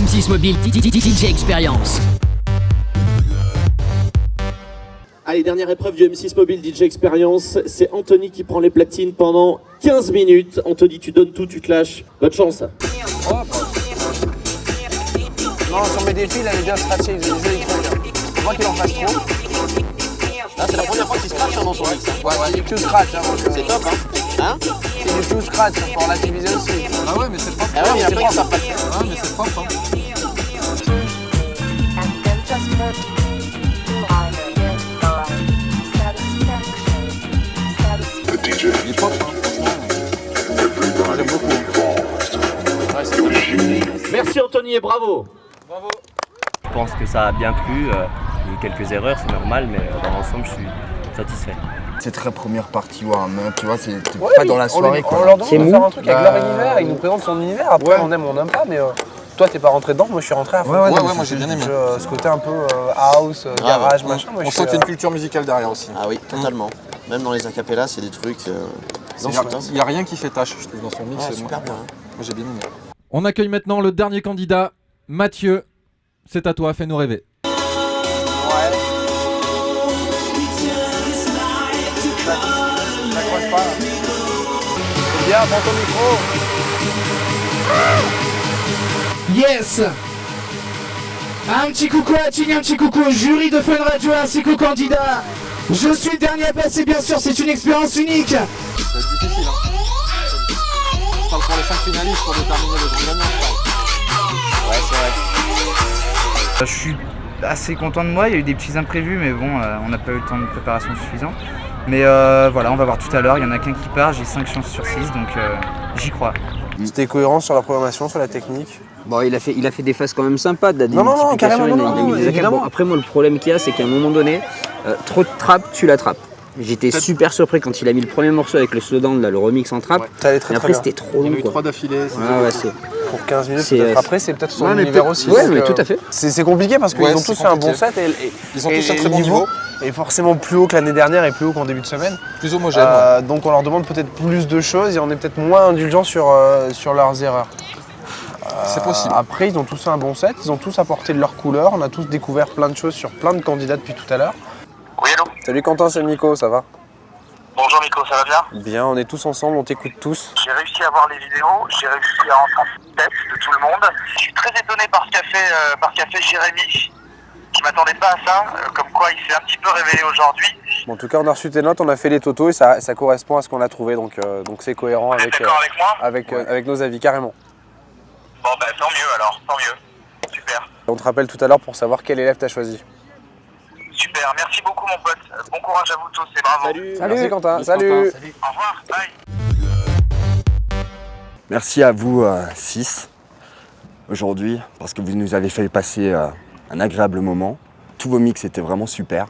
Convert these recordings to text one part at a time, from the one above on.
M6 Mobile DJ Experience. Allez, dernière épreuve du M6 Mobile DJ Experience, c'est Anthony qui prend les platines pendant 15 minutes. Anthony, tu donnes tout, tu te lâches. Bonne chance. Non, sur mes défis, il avait bien scratché, j'ai des jolis trucs. Faut pas qu'il en fasse trop. Là, c'est la première fois qu'il scratch dans son mix. Ouais, c'est du tout scratch. Hein, c'est top, hein. C'est du tout scratch, faut relativiser aussi. Ah ouais, mais c'est propre. Ah ouais, mais après, ça passe. Ah, mais c'est propre, hein. Il est propre, hein, franchement. J'aime beaucoup. Ouais, c'est cool. Merci Anthony et bravo. Bravo. Je pense que ça a bien plu. Il y a eu quelques erreurs, c'est normal, mais dans l'ensemble, je suis satisfait. C'est très première partie, tu vois, c'est pas dans la soirée. On leur demande de faire un truc avec leur univers, ils nous présentent son univers, après on aime ou on n'aime pas, mais toi t'es pas rentré dedans, moi je suis rentré à fond. Ouais, moi j'ai bien aimé. Ce côté un peu house, garage, machin. On sent qu'il y a une culture musicale derrière aussi. Ah oui, totalement. Même dans les acapellas, c'est des trucs. Il n'y a rien qui fait tâche, je trouve, dans son mix. Super bien. Moi j'ai bien aimé. On accueille maintenant le dernier candidat, Mathieu. C'est à toi, fais-nous rêver. N'accroche pas. C'est bien, prends ton micro. Yes. Un petit coucou à Tigny, un petit coucou au jury de Fun Radio ainsi qu'aux candidats. Je suis le dernier à passer, bien sûr, c'est une expérience unique. Ça va être difficile, hein. Je parle pour les 5 finalistes pour déterminer le grand gagnant, je parle. Ouais, c'est vrai. Je suis assez content de moi, il y a eu des petits imprévus, mais bon, on n'a pas eu le temps de préparation suffisant. Mais voilà, on va voir tout à l'heure, il y en a qu'un qui part, j'ai 5 chances sur 6, donc j'y crois. C'était cohérent sur la programmation, sur la technique. Bon, il a fait des phases quand même sympas, de la Non, carrément, non, évidemment. Bon, après, moi, le problème qu'il y a, c'est qu'à un moment donné, trop de trappe, tu l'attrapes. J'étais super surpris quand il a mis le premier morceau avec le slowdown, là, le remix en trappe. Ouais, et après, c'était trop long. Il y en a eu 3 d'affilée. Pour 15 minutes, peut-être après, c'est peut-être son univers aussi. Ouais, mais tout à fait. C'est compliqué parce qu'ils ont tous fait un bon set. Ils ont tous un très bon niveau. Et forcément plus haut que l'année dernière et plus haut qu'en début de semaine. Plus homogène. Donc on leur demande peut-être plus de choses et on est peut-être moins indulgent sur leurs erreurs. C'est possible. Après, ils ont tous fait un bon set, ils ont tous apporté de leur couleur, on a tous découvert plein de choses sur plein de candidats depuis tout à l'heure. Oui, allô. Salut Quentin, c'est Nico, ça va? Bonjour Nico, ça va bien? Bien, on est tous ensemble, on t'écoute tous. J'ai réussi à voir les vidéos, j'ai réussi à entendre la tête de tout le monde. Je suis très étonné par ce qu'a fait Jérémy. Je m'attendais pas à ça, comme quoi il s'est un petit peu révélé aujourd'hui. Bon, en tout cas, on a reçu tes notes, on a fait les totaux et ça correspond à ce qu'on a trouvé, donc c'est cohérent Vous êtes d'accord avec moi? avec nos avis, carrément. Bon bah tant mieux alors, tant mieux. Super. On te rappelle tout à l'heure pour savoir quel élève t'as choisi. Super, merci beaucoup mon pote. Bon courage à vous tous et bravo. Salut. Merci Quentin, salut. Au revoir, bye. Merci à vous 6 aujourd'hui parce que vous nous avez fait passer un agréable moment. Tous vos mix étaient vraiment super,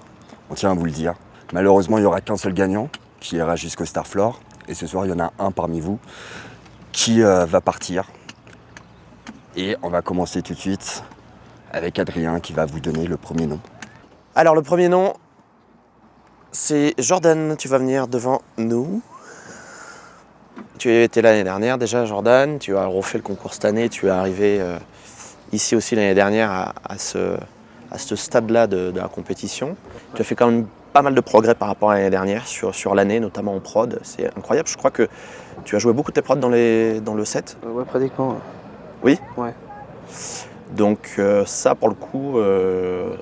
on tient à vous le dire. Malheureusement, il n'y aura qu'un seul gagnant qui ira jusqu'au Star Floor. Et ce soir, il y en a un parmi vous qui va partir. Et on va commencer tout de suite avec Adrien qui va vous donner le premier nom. Alors, le premier nom, c'est Jordan. Tu vas venir devant nous. Tu étais l'année dernière déjà, Jordan. Tu as refait le concours cette année. Tu es arrivé ici aussi l'année dernière à ce stade-là de la compétition. Tu as fait quand même pas mal de progrès par rapport à l'année dernière sur l'année, notamment en prod. C'est incroyable. Je crois que tu as joué beaucoup de tes prods dans le set. Ouais, pratiquement. Oui. Ouais. Donc ça, pour le coup,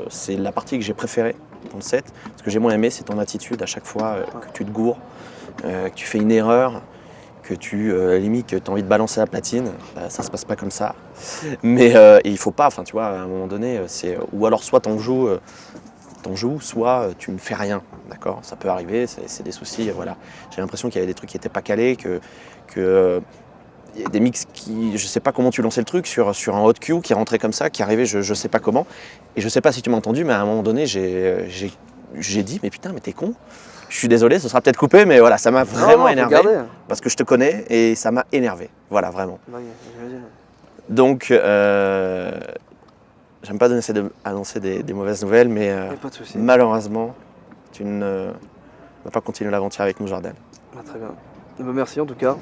c'est la partie que j'ai préférée dans le set. Ce que j'ai moins aimé, c'est ton attitude à chaque fois que tu te gourres, que tu fais une erreur, que limite, que tu as envie de balancer la platine. Ça se passe pas comme ça. Mais il faut pas, tu vois, à un moment donné, ou alors soit t'en joues, soit tu ne fais rien, d'accord? Ça peut arriver, c'est des soucis, voilà. J'ai l'impression qu'il y avait des trucs qui n'étaient pas calés, il y a des mix qui, je sais pas comment tu lançais le truc, sur un hot cue qui rentrait comme ça, qui arrivait je sais pas comment. Et je sais pas si tu m'as entendu, mais à un moment donné, j'ai dit, mais putain, mais t'es con. Je suis désolé, ce sera peut-être coupé, mais voilà, ça m'a vraiment énervé. Parce que je te connais et ça m'a énervé. Voilà, vraiment. Donc, j'aime pas annoncer des mauvaises nouvelles, mais malheureusement, tu ne vas pas continuer l'aventure avec nous, Jordan. Très bien. Merci en tout cas.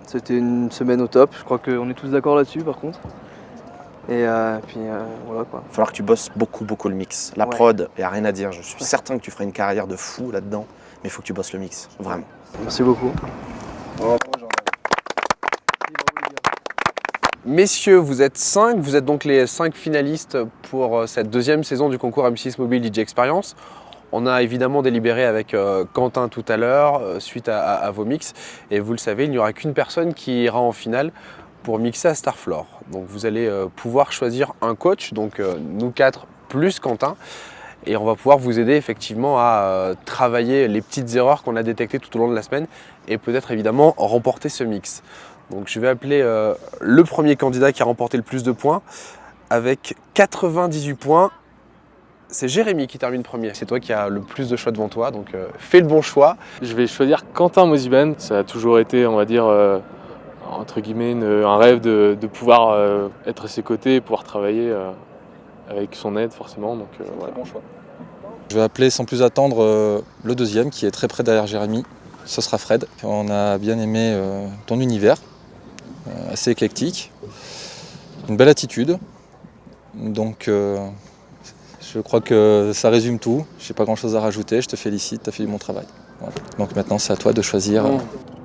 C'était une semaine au top. Je crois qu'on est tous d'accord là-dessus par contre. Et puis voilà quoi. Il va falloir que tu bosses beaucoup le mix. La prod, il n'y a rien à dire. Je suis certain que tu feras une carrière de fou là-dedans, mais il faut que tu bosses le mix, vraiment. Merci beaucoup. Messieurs, vous êtes 5, vous êtes donc les 5 finalistes pour cette deuxième saison du concours M6 Mobile DJ Experience. On a évidemment délibéré avec Quentin tout à l'heure, suite à vos mix. Et vous le savez, il n'y aura qu'une personne qui ira en finale pour mixer à Starfloor. Donc vous allez pouvoir choisir un coach, donc nous 4 plus Quentin. Et on va pouvoir vous aider effectivement à travailler les petites erreurs qu'on a détectées tout au long de la semaine et peut-être évidemment remporter ce mix. Donc je vais appeler le premier candidat qui a remporté le plus de points. Avec 98 points, c'est Jérémy qui termine premier. C'est toi qui as le plus de choix devant toi, donc fais le bon choix. Je vais choisir Quentin Mosiban. Ça a toujours été, on va dire, entre guillemets, un rêve de pouvoir être à ses côtés et pouvoir travailler avec son aide forcément. Donc, voilà. Bon choix. Je vais appeler sans plus attendre le deuxième qui est très près derrière Jérémy. Ce sera Fred. On a bien aimé ton univers, assez éclectique, une belle attitude. Donc je crois que ça résume tout. Je n'ai pas grand chose à rajouter. Je te félicite, tu as fait du bon travail. Voilà. Donc maintenant c'est à toi de choisir.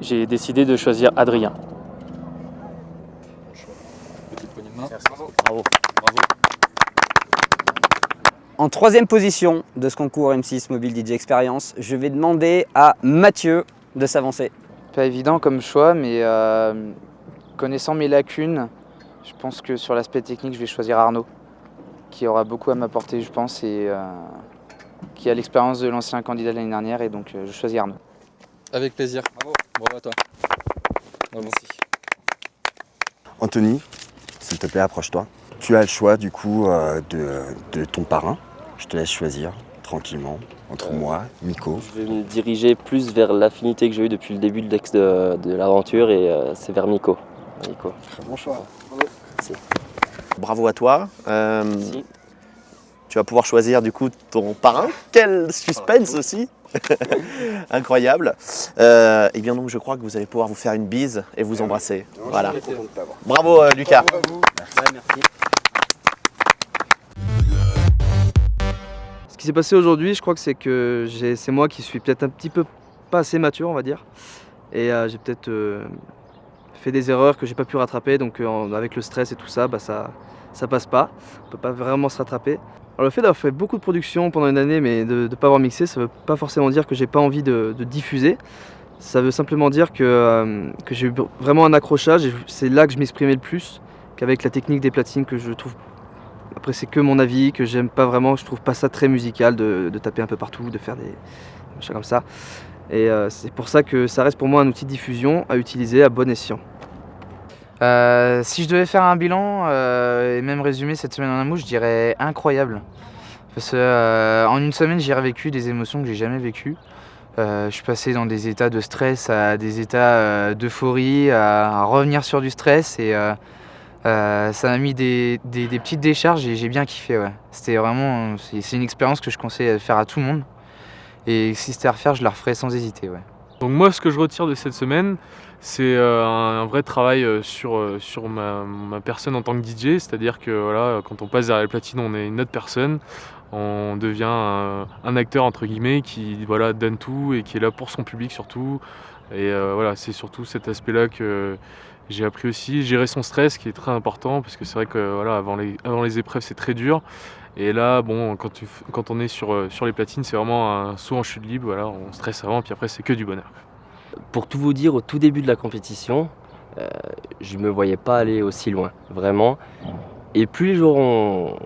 J'ai décidé de choisir Adrien. Petite poignée de main. Bravo. En troisième position de ce concours M6 Mobile DJ Experience, je vais demander à Mathieu de s'avancer. Pas évident comme choix, mais connaissant mes lacunes, je pense que sur l'aspect technique, je vais choisir Arnaud, qui aura beaucoup à m'apporter, je pense, et qui a l'expérience de l'ancien candidat de l'année dernière, et donc je choisis Arnaud. Avec plaisir. Bravo à toi. Bravo. Merci. Anthony, s'il te plaît, approche-toi. Tu as le choix du coup de ton parrain. Je te laisse choisir tranquillement entre moi, Miko. Je vais me diriger plus vers l'affinité que j'ai eue depuis le début de l'aventure et c'est vers Miko. Très bon choix. Merci. Bravo à toi. Tu vas pouvoir choisir du coup ton parrain. Quel suspense aussi. Incroyable. Et bien donc je crois que vous allez pouvoir vous faire une bise et vous embrasser. Voilà. Bravo Lucas. Merci. Ce qui s'est passé aujourd'hui, je crois que c'est moi qui suis peut-être un petit peu pas assez mature, on va dire. Et j'ai peut-être fait des erreurs que j'ai pas pu rattraper. Donc avec le stress et tout ça, ça passe pas. On peut pas vraiment se rattraper. Alors le fait d'avoir fait beaucoup de production pendant une année mais de ne pas avoir mixé, ça veut pas forcément dire que j'ai pas envie de diffuser. Ça veut simplement dire que j'ai eu vraiment un accrochage et c'est là que je m'exprimais le plus qu'avec la technique des platines que je trouve, après c'est que mon avis, que j'aime pas vraiment, je trouve pas ça très musical de taper un peu partout, de faire des machins comme ça. Et c'est pour ça que ça reste pour moi un outil de diffusion à utiliser à bon escient. Si je devais faire un bilan et même résumer cette semaine en un mot, je dirais incroyable. Parce que en une semaine, j'ai revécu des émotions que j'ai jamais vécues. Je suis passé dans des états de stress à des états d'euphorie, à revenir sur du stress et ça m'a mis des petites décharges et j'ai bien kiffé. Ouais. C'était vraiment, c'est une expérience que je conseille de faire à tout le monde. Et si c'était à refaire, je la referais sans hésiter. Ouais. Donc moi, ce que je retire de cette semaine, c'est un vrai travail sur ma personne en tant que DJ, c'est-à-dire que voilà, quand on passe derrière les platines, on est une autre personne, on devient un acteur entre guillemets qui voilà, donne tout et qui est là pour son public surtout. Et voilà, c'est surtout cet aspect-là que j'ai appris aussi, gérer son stress qui est très important parce que c'est vrai que voilà, avant les épreuves c'est très dur. Et là, bon, quand on est sur les platines, c'est vraiment un saut en chute libre, voilà, on stresse avant, puis après c'est que du bonheur. Pour tout vous dire, au tout début de la compétition, je ne me voyais pas aller aussi loin, vraiment. Et plus les jours ont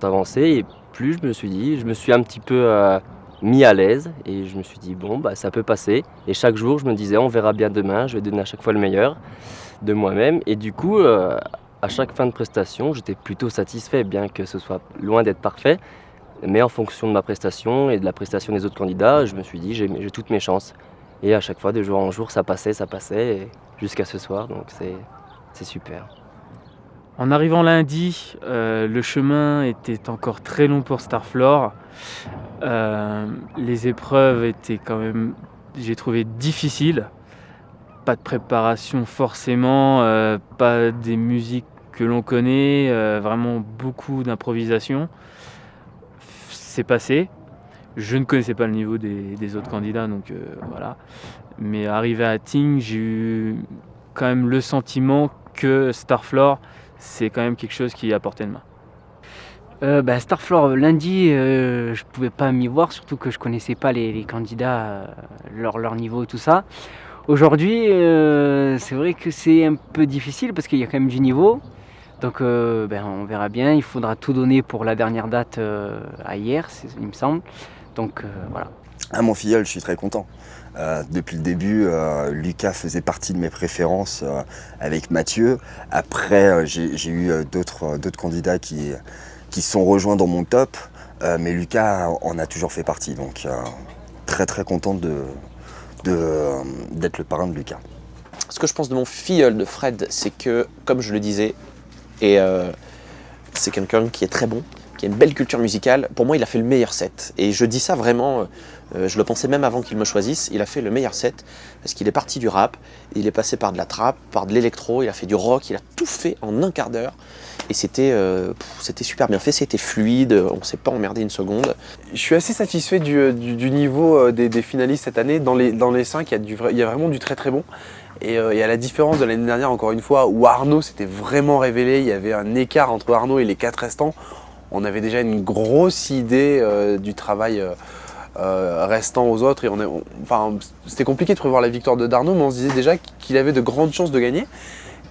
avancé, et plus je me suis un petit peu mis à l'aise, et je me suis dit, bon, bah, ça peut passer. Et chaque jour, je me disais, on verra bien demain, je vais donner à chaque fois le meilleur de moi-même. Et du coup, à chaque fin de prestation, j'étais plutôt satisfait, bien que ce soit loin d'être parfait. Mais en fonction de ma prestation et de la prestation des autres candidats, je me suis dit, j'ai toutes mes chances. Et à chaque fois, de jour en jour, ça passait, jusqu'à ce soir, donc c'est super. En arrivant lundi, le chemin était encore très long pour Starfloor. Les épreuves étaient quand même, j'ai trouvé, difficiles. Pas de préparation forcément, pas des musiques que l'on connaît, vraiment beaucoup d'improvisation. C'est passé. Je ne connaissais pas le niveau des autres candidats, donc voilà. Mais arrivé à Tignes, j'ai eu quand même le sentiment que Starfloor, c'est quand même quelque chose qui est à portée de main. Starfloor, lundi, je pouvais pas m'y voir, surtout que je connaissais pas les candidats, leur niveau et tout ça. Aujourd'hui, c'est vrai que c'est un peu difficile parce qu'il y a quand même du niveau. Donc on verra bien, il faudra tout donner pour la dernière date à hier, il me semble. Donc voilà. À mon filleul, je suis très content. Depuis le début, Lucas faisait partie de mes préférences avec Mathieu. Après, j'ai eu d'autres candidats qui se sont rejoints dans mon top, mais Lucas en a toujours fait partie. Donc très très content d'être le parrain de Lucas. Ce que je pense de mon filleul, de Fred, c'est que, comme je le disais, c'est quelqu'un qui est très bon, qui a une belle culture musicale. Pour moi, il a fait le meilleur set. Et je dis ça vraiment, je le pensais même avant qu'il me choisisse, il a fait le meilleur set parce qu'il est parti du rap, il est passé par de la trap, par de l'électro, il a fait du rock, il a tout fait en un quart d'heure. Et c'était super bien fait, c'était fluide, on ne s'est pas emmerdé une seconde. Je suis assez satisfait du niveau des finalistes cette année. Dans les 5, il y a vraiment du très très bon. Et à la différence de l'année dernière, encore une fois, où Arnaud s'était vraiment révélé, il y avait un écart entre Arnaud et les 4 restants. On avait déjà une grosse idée du travail restant aux autres. Et c'était compliqué de prévoir la victoire d'Arnaud, mais on se disait déjà qu'il avait de grandes chances de gagner.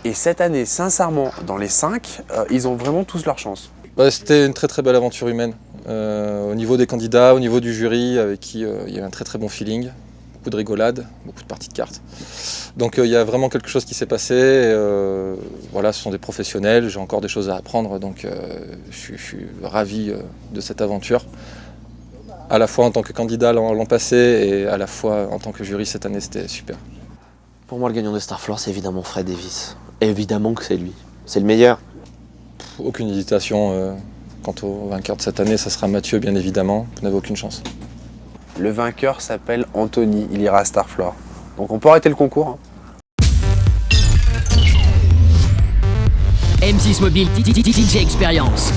Et cette année, sincèrement, dans les 5, ils ont vraiment tous leur chance. C'était une très très belle aventure humaine. Au niveau des candidats, au niveau du jury, avec qui il y a un très très bon feeling. Beaucoup de rigolades, beaucoup de parties de cartes. Donc il y a vraiment quelque chose qui s'est passé. Voilà, ce sont des professionnels, j'ai encore des choses à apprendre, donc je suis ravi de cette aventure. À la fois en tant que candidat l'an passé et à la fois en tant que jury cette année, c'était super. Pour moi, le gagnant de Starfloor, c'est évidemment Fred Davis. Évidemment que c'est lui. C'est le meilleur. Aucune hésitation. Quant au vainqueur de cette année, ça sera Mathieu, bien évidemment. Vous n'avez aucune chance. Le vainqueur s'appelle Anthony, il ira à Starfloor. Donc on peut arrêter le concours. M6 Mobile DJ Experience.